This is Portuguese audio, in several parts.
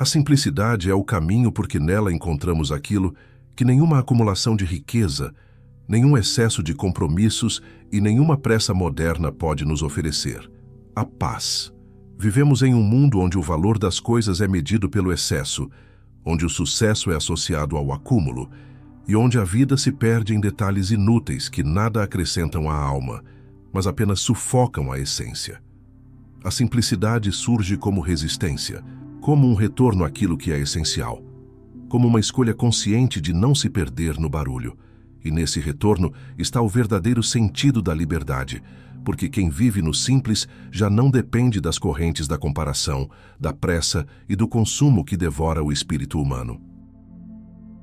A simplicidade é o caminho porque nela encontramos aquilo que nenhuma acumulação de riqueza, nenhum excesso de compromissos e nenhuma pressa moderna pode nos oferecer: a paz. Vivemos em um mundo onde o valor das coisas é medido pelo excesso, onde o sucesso é associado ao acúmulo e onde a vida se perde em detalhes inúteis que nada acrescentam à alma, mas apenas sufocam a essência. A simplicidade surge como resistência, como um retorno àquilo que é essencial, como uma escolha consciente de não se perder no barulho. E nesse retorno está o verdadeiro sentido da liberdade, porque quem vive no simples já não depende das correntes da comparação, da pressa e do consumo que devora o espírito humano.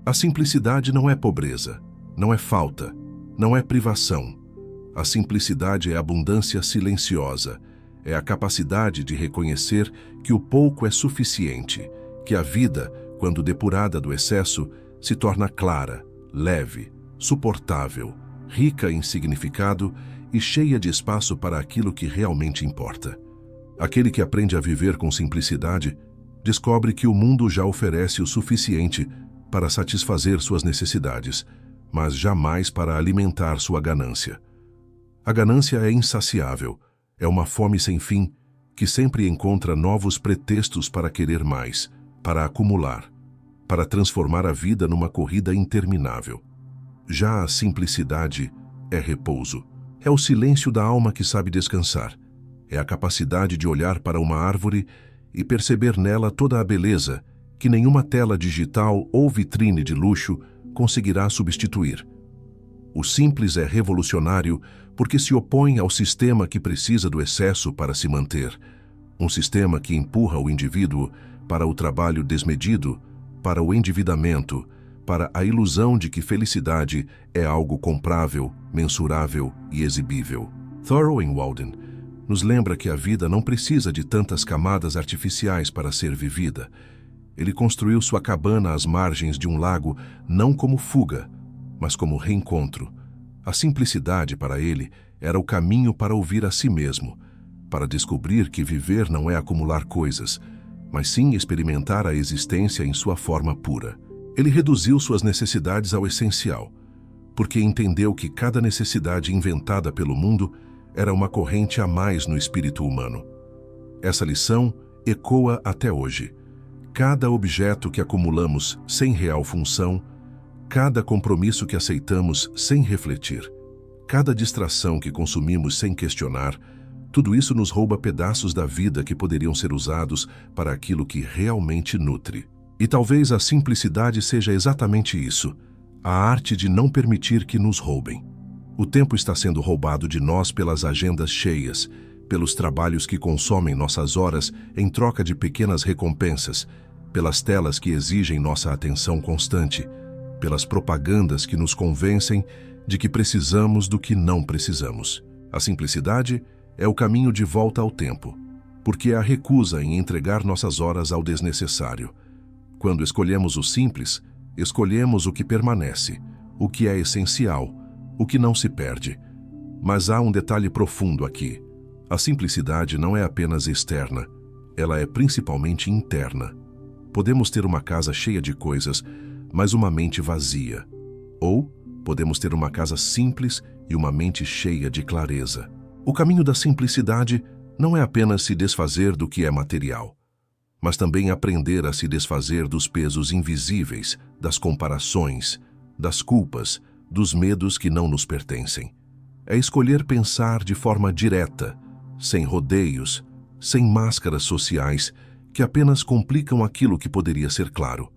A simplicidade não é pobreza, não é falta, não é privação. A simplicidade é abundância silenciosa, é a capacidade de reconhecer que o pouco é suficiente, que a vida, quando depurada do excesso, se torna clara, leve, suportável, rica em significado e cheia de espaço para aquilo que realmente importa. Aquele que aprende a viver com simplicidade descobre que o mundo já oferece o suficiente para satisfazer suas necessidades, mas jamais para alimentar sua ganância. A ganância é insaciável, é uma fome sem fim que sempre encontra novos pretextos para querer mais, para acumular, para transformar a vida numa corrida interminável. Já a simplicidade é repouso. É o silêncio da alma que sabe descansar. É a capacidade de olhar para uma árvore e perceber nela toda a beleza que nenhuma tela digital ou vitrine de luxo conseguirá substituir. O simples é revolucionário porque se opõe ao sistema que precisa do excesso para se manter, um sistema que empurra o indivíduo para o trabalho desmedido, para o endividamento, para a ilusão de que felicidade é algo comprável, mensurável e exibível. Thoreau Walden nos lembra que a vida não precisa de tantas camadas artificiais para ser vivida. Ele construiu sua cabana às margens de um lago não como fuga, mas como reencontro. A simplicidade para ele era o caminho para ouvir a si mesmo, para descobrir que viver não é acumular coisas, mas sim experimentar a existência em sua forma pura. Ele reduziu suas necessidades ao essencial, porque entendeu que cada necessidade inventada pelo mundo era uma corrente a mais no espírito humano. Essa lição ecoa até hoje. Cada objeto que acumulamos sem real função, cada compromisso que aceitamos sem refletir, cada distração que consumimos sem questionar, tudo isso nos rouba pedaços da vida que poderiam ser usados para aquilo que realmente nutre. E talvez a simplicidade seja exatamente isso, a arte de não permitir que nos roubem. O tempo está sendo roubado de nós pelas agendas cheias, pelos trabalhos que consomem nossas horas em troca de pequenas recompensas, pelas telas que exigem nossa atenção constante, pelas propagandas que nos convencem de que precisamos do que não precisamos. A simplicidade é o caminho de volta ao tempo, porque é a recusa em entregar nossas horas ao desnecessário. Quando escolhemos o simples, escolhemos o que permanece, o que é essencial, o que não se perde. Mas há um detalhe profundo aqui. A simplicidade não é apenas externa, ela é principalmente interna. Podemos ter uma casa cheia de coisas, mas uma mente vazia. Ou podemos ter uma casa simples e uma mente cheia de clareza. O caminho da simplicidade não é apenas se desfazer do que é material, mas também aprender a se desfazer dos pesos invisíveis, das comparações, das culpas, dos medos que não nos pertencem. É escolher pensar de forma direta, sem rodeios, sem máscaras sociais que apenas complicam aquilo que poderia ser claro.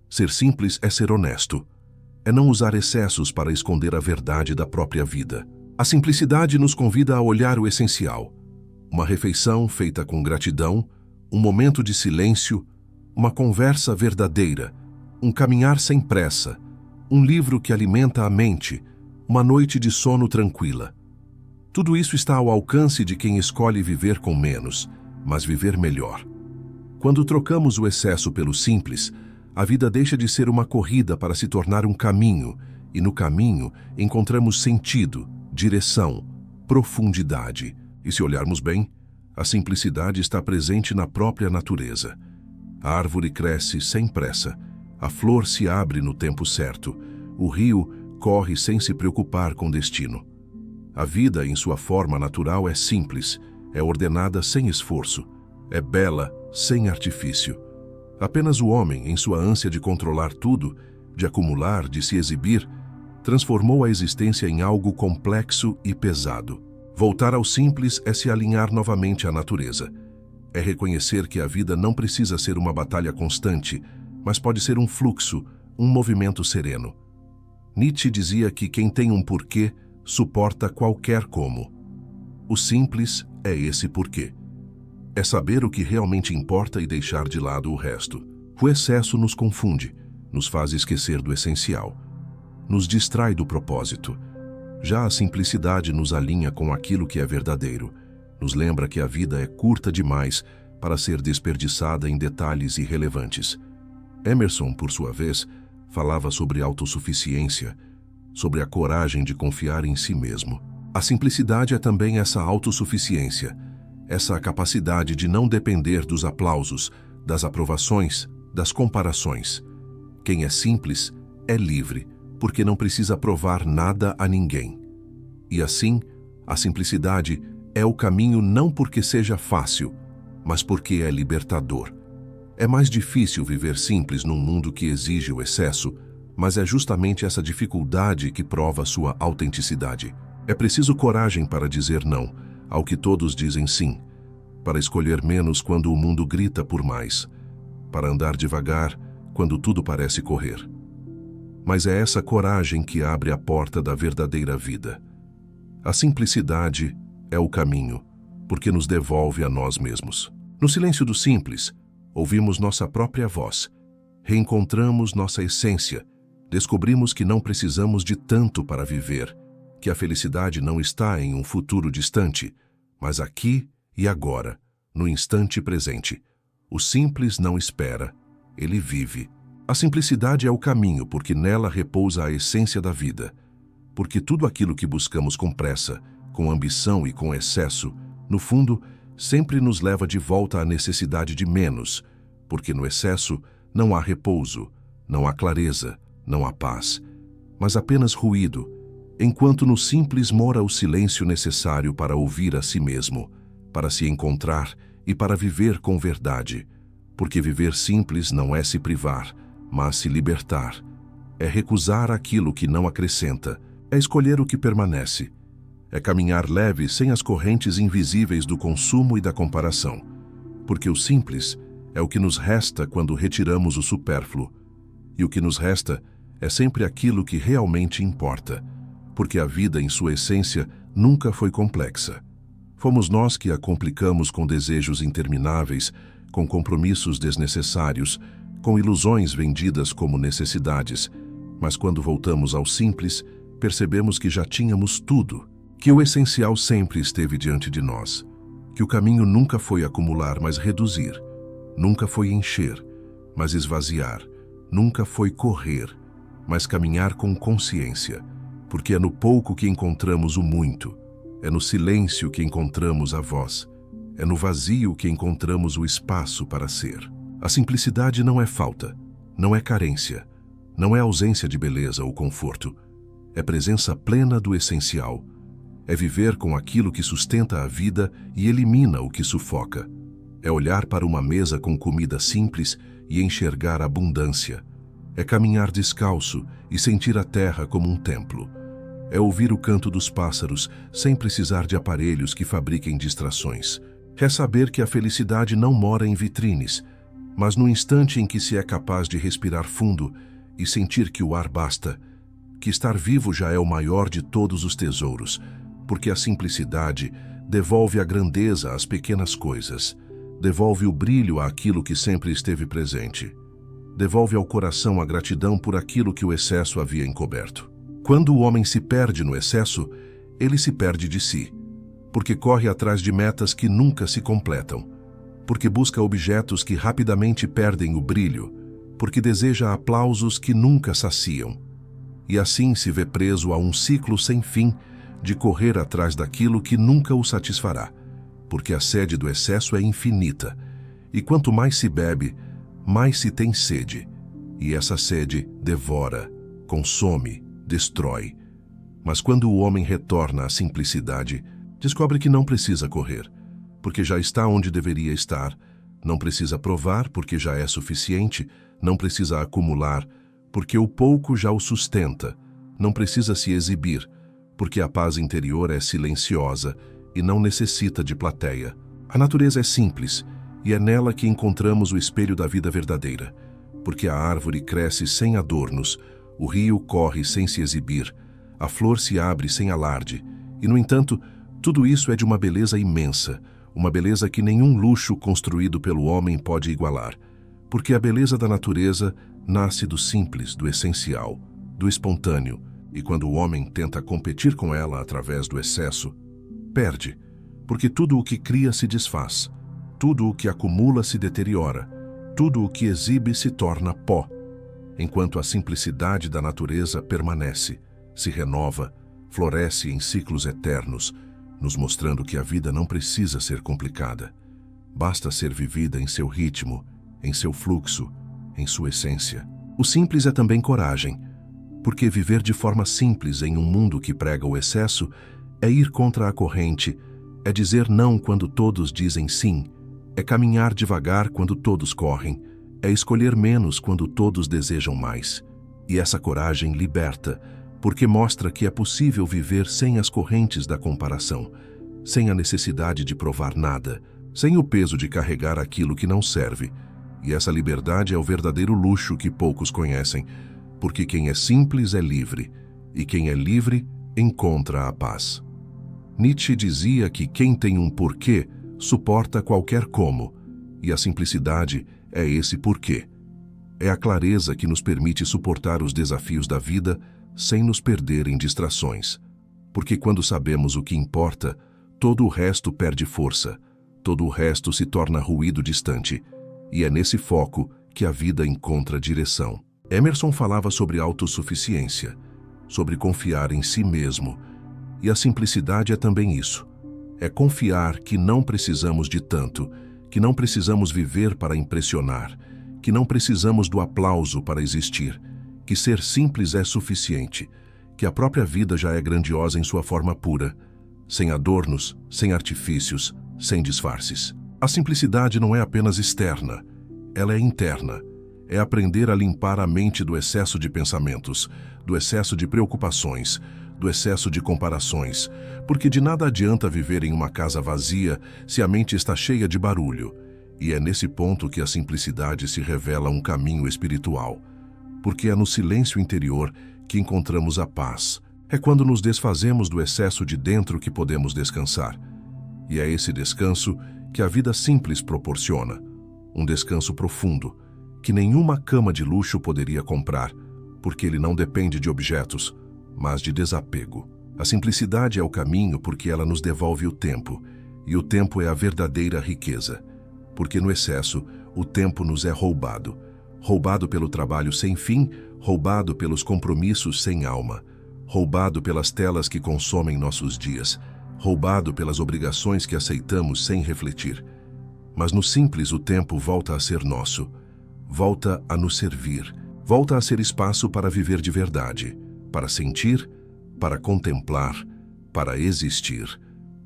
Ser simples é ser honesto. É não usar excessos para esconder a verdade da própria vida. A simplicidade nos convida a olhar o essencial. Uma refeição feita com gratidão, um momento de silêncio, uma conversa verdadeira, um caminhar sem pressa, um livro que alimenta a mente, uma noite de sono tranquila. Tudo isso está ao alcance de quem escolhe viver com menos, mas viver melhor. Quando trocamos o excesso pelo simples, a vida deixa de ser uma corrida para se tornar um caminho, e no caminho encontramos sentido, direção, profundidade. E se olharmos bem, a simplicidade está presente na própria natureza. A árvore cresce sem pressa, a flor se abre no tempo certo, o rio corre sem se preocupar com destino. A vida, em sua forma natural, é simples, é ordenada sem esforço, é bela sem artifício. Apenas o homem, em sua ânsia de controlar tudo, de acumular, de se exibir, transformou a existência em algo complexo e pesado. Voltar ao simples é se alinhar novamente à natureza. É reconhecer que a vida não precisa ser uma batalha constante, mas pode ser um fluxo, um movimento sereno. Nietzsche dizia que quem tem um porquê suporta qualquer como. O simples é esse porquê. É saber o que realmente importa e deixar de lado o resto. O excesso nos confunde, nos faz esquecer do essencial, nos distrai do propósito. Já a simplicidade nos alinha com aquilo que é verdadeiro, nos lembra que a vida é curta demais para ser desperdiçada em detalhes irrelevantes. Emerson, por sua vez, falava sobre autossuficiência, sobre a coragem de confiar em si mesmo. A simplicidade é também essa autossuficiência, essa capacidade de não depender dos aplausos, das aprovações, das comparações. Quem é simples é livre, porque não precisa provar nada a ninguém. E assim, a simplicidade é o caminho não porque seja fácil, mas porque é libertador. É mais difícil viver simples num mundo que exige o excesso, mas é justamente essa dificuldade que prova sua autenticidade. É preciso coragem para dizer não ao que todos dizem sim, para escolher menos quando o mundo grita por mais, para andar devagar quando tudo parece correr. Mas é essa coragem que abre a porta da verdadeira vida. A simplicidade é o caminho, porque nos devolve a nós mesmos. No silêncio do simples, ouvimos nossa própria voz, reencontramos nossa essência, descobrimos que não precisamos de tanto para viver, que a felicidade não está em um futuro distante, mas aqui e agora, no instante presente. O simples não espera, ele vive. A simplicidade é o caminho porque nela repousa a essência da vida, porque tudo aquilo que buscamos com pressa, com ambição e com excesso, no fundo, sempre nos leva de volta à necessidade de menos, porque no excesso não há repouso, não há clareza, não há paz, mas apenas ruído, enquanto no simples mora o silêncio necessário para ouvir a si mesmo, para se encontrar e para viver com verdade, porque viver simples não é se privar, mas se libertar, é recusar aquilo que não acrescenta, é escolher o que permanece, é caminhar leve sem as correntes invisíveis do consumo e da comparação, porque o simples é o que nos resta quando retiramos o supérfluo, e o que nos resta é sempre aquilo que realmente importa, porque a vida em sua essência nunca foi complexa. Fomos nós que a complicamos com desejos intermináveis, com compromissos desnecessários, com ilusões vendidas como necessidades, mas quando voltamos ao simples, percebemos que já tínhamos tudo, que o essencial sempre esteve diante de nós, que o caminho nunca foi acumular, mas reduzir, nunca foi encher, mas esvaziar, nunca foi correr, mas caminhar com consciência, porque é no pouco que encontramos o muito, é no silêncio que encontramos a voz, é no vazio que encontramos o espaço para ser. A simplicidade não é falta, não é carência, não é ausência de beleza ou conforto, é presença plena do essencial, é viver com aquilo que sustenta a vida e elimina o que sufoca, é olhar para uma mesa com comida simples e enxergar abundância, é caminhar descalço e sentir a terra como um templo, é ouvir o canto dos pássaros sem precisar de aparelhos que fabriquem distrações, é saber que a felicidade não mora em vitrines, mas no instante em que se é capaz de respirar fundo e sentir que o ar basta, que estar vivo já é o maior de todos os tesouros, porque a simplicidade devolve a grandeza às pequenas coisas, devolve o brilho àquilo que sempre esteve presente, devolve ao coração a gratidão por aquilo que o excesso havia encoberto. Quando o homem se perde no excesso, ele se perde de si, porque corre atrás de metas que nunca se completam, porque busca objetos que rapidamente perdem o brilho, porque deseja aplausos que nunca saciam, e assim se vê preso a um ciclo sem fim de correr atrás daquilo que nunca o satisfará, porque a sede do excesso é infinita, e quanto mais se bebe, mais se tem sede, e essa sede devora, consome, destrói. Mas quando o homem retorna à simplicidade, descobre que não precisa correr, porque já está onde deveria estar, não precisa provar, porque já é suficiente, não precisa acumular, porque o pouco já o sustenta, não precisa se exibir, porque a paz interior é silenciosa e não necessita de plateia. A natureza é simples, e é nela que encontramos o espelho da vida verdadeira, porque a árvore cresce sem adornos, o rio corre sem se exibir, a flor se abre sem alarde, e, no entanto, tudo isso é de uma beleza imensa, uma beleza que nenhum luxo construído pelo homem pode igualar, porque a beleza da natureza nasce do simples, do essencial, do espontâneo, e quando o homem tenta competir com ela através do excesso, perde, porque tudo o que cria se desfaz, tudo o que acumula se deteriora, tudo o que exibe se torna pó, enquanto a simplicidade da natureza permanece, se renova, floresce em ciclos eternos, nos mostrando que a vida não precisa ser complicada. Basta ser vivida em seu ritmo, em seu fluxo, em sua essência. O simples é também coragem, porque viver de forma simples em um mundo que prega o excesso é ir contra a corrente, é dizer não quando todos dizem sim, é caminhar devagar quando todos correm, é escolher menos quando todos desejam mais. E essa coragem liberta, porque mostra que é possível viver sem as correntes da comparação, sem a necessidade de provar nada, sem o peso de carregar aquilo que não serve. E essa liberdade é o verdadeiro luxo que poucos conhecem, porque quem é simples é livre, e quem é livre encontra a paz. Nietzsche dizia que quem tem um porquê suporta qualquer como, e a simplicidade é esse porquê. É a clareza que nos permite suportar os desafios da vida sem nos perder em distrações, porque quando sabemos o que importa, todo o resto perde força, todo o resto se torna ruído distante, e é nesse foco que a vida encontra direção. Emerson falava sobre autossuficiência, sobre confiar em si mesmo, e a simplicidade é também isso. É confiar que não precisamos de tanto, que não precisamos viver para impressionar, que não precisamos do aplauso para existir, que ser simples é suficiente, que a própria vida já é grandiosa em sua forma pura, sem adornos, sem artifícios, sem disfarces. A simplicidade não é apenas externa, ela é interna. É aprender a limpar a mente do excesso de pensamentos, do excesso de preocupações, do excesso de comparações, porque de nada adianta viver em uma casa vazia se a mente está cheia de barulho. E é nesse ponto que a simplicidade se revela um caminho espiritual, porque é no silêncio interior que encontramos a paz. É quando nos desfazemos do excesso de dentro que podemos descansar. E é esse descanso que a vida simples proporciona, um descanso profundo, que nenhuma cama de luxo poderia comprar, porque ele não depende de objetos, mas de desapego. A simplicidade é o caminho porque ela nos devolve o tempo, e o tempo é a verdadeira riqueza, porque no excesso o tempo nos é roubado. Roubado pelo trabalho sem fim, roubado pelos compromissos sem alma, roubado pelas telas que consomem nossos dias, roubado pelas obrigações que aceitamos sem refletir. Mas no simples o tempo volta a ser nosso, volta a nos servir, volta a ser espaço para viver de verdade, para sentir, para contemplar, para existir.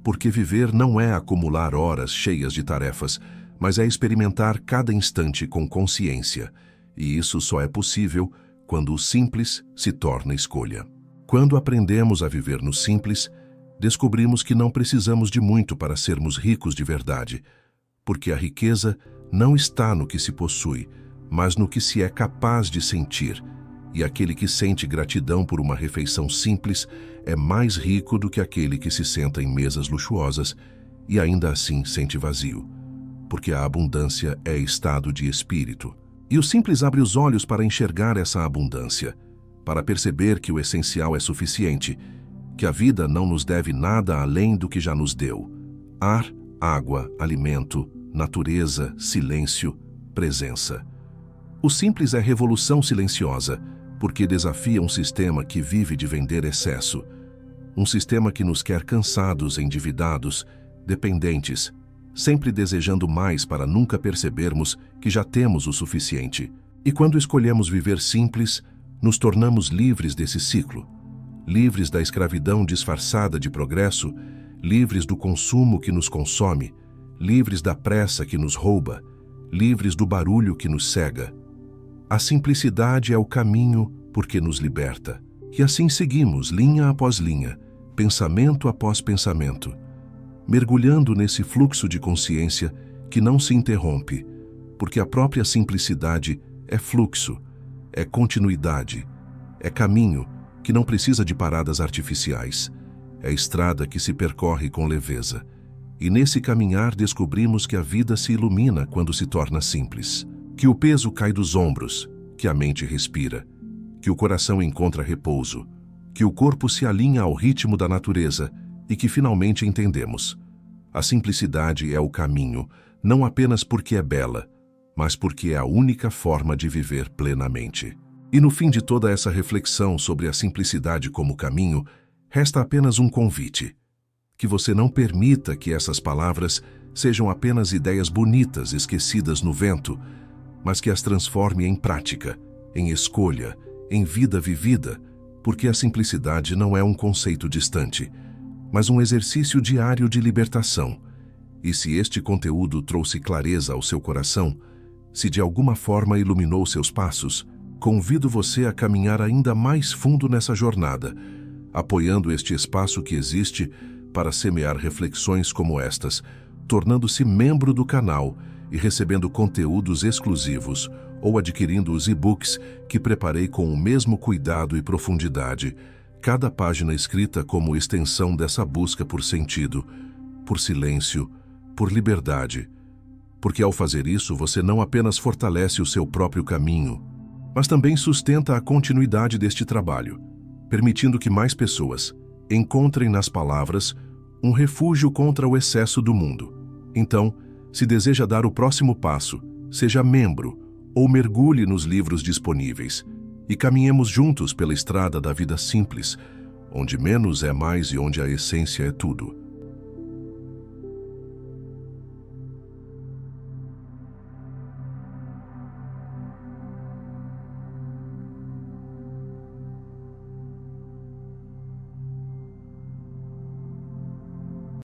Porque viver não é acumular horas cheias de tarefas, mas é experimentar cada instante com consciência, e isso só é possível quando o simples se torna escolha. Quando aprendemos a viver no simples, descobrimos que não precisamos de muito para sermos ricos de verdade, porque a riqueza não está no que se possui, mas no que se é capaz de sentir, e aquele que sente gratidão por uma refeição simples é mais rico do que aquele que se senta em mesas luxuosas e ainda assim sente vazio, porque a abundância é estado de espírito. E o simples abre os olhos para enxergar essa abundância, para perceber que o essencial é suficiente, que a vida não nos deve nada além do que já nos deu: ar, água, alimento, natureza, silêncio, presença. O simples é revolução silenciosa, porque desafia um sistema que vive de vender excesso, um sistema que nos quer cansados, endividados, dependentes, sempre desejando mais para nunca percebermos que já temos o suficiente. E quando escolhemos viver simples, nos tornamos livres desse ciclo, livres da escravidão disfarçada de progresso, livres do consumo que nos consome, livres da pressa que nos rouba, livres do barulho que nos cega. A simplicidade é o caminho porque nos liberta. E assim seguimos, linha após linha, pensamento após pensamento, mergulhando nesse fluxo de consciência que não se interrompe, porque a própria simplicidade é fluxo, é continuidade, é caminho que não precisa de paradas artificiais, é estrada que se percorre com leveza. E nesse caminhar descobrimos que a vida se ilumina quando se torna simples, que o peso cai dos ombros, que a mente respira, que o coração encontra repouso, que o corpo se alinha ao ritmo da natureza e que finalmente entendemos. A simplicidade é o caminho, não apenas porque é bela, mas porque é a única forma de viver plenamente. E no fim de toda essa reflexão sobre a simplicidade como caminho, resta apenas um convite: que você não permita que essas palavras sejam apenas ideias bonitas esquecidas no vento, mas que as transforme em prática, em escolha, em vida vivida, porque a simplicidade não é um conceito distante, mas um exercício diário de libertação. E se este conteúdo trouxe clareza ao seu coração, se de alguma forma iluminou seus passos, convido você a caminhar ainda mais fundo nessa jornada, apoiando este espaço que existe para semear reflexões como estas, tornando-se membro do canal e recebendo conteúdos exclusivos ou adquirindo os e-books que preparei com o mesmo cuidado e profundidade, cada página escrita como extensão dessa busca por sentido, por silêncio, por liberdade. Porque ao fazer isso, você não apenas fortalece o seu próprio caminho, mas também sustenta a continuidade deste trabalho, permitindo que mais pessoas encontrem nas palavras um refúgio contra o excesso do mundo. Então, se deseja dar o próximo passo, seja membro ou mergulhe nos livros disponíveis e caminhemos juntos pela estrada da vida simples, onde menos é mais e onde a essência é tudo.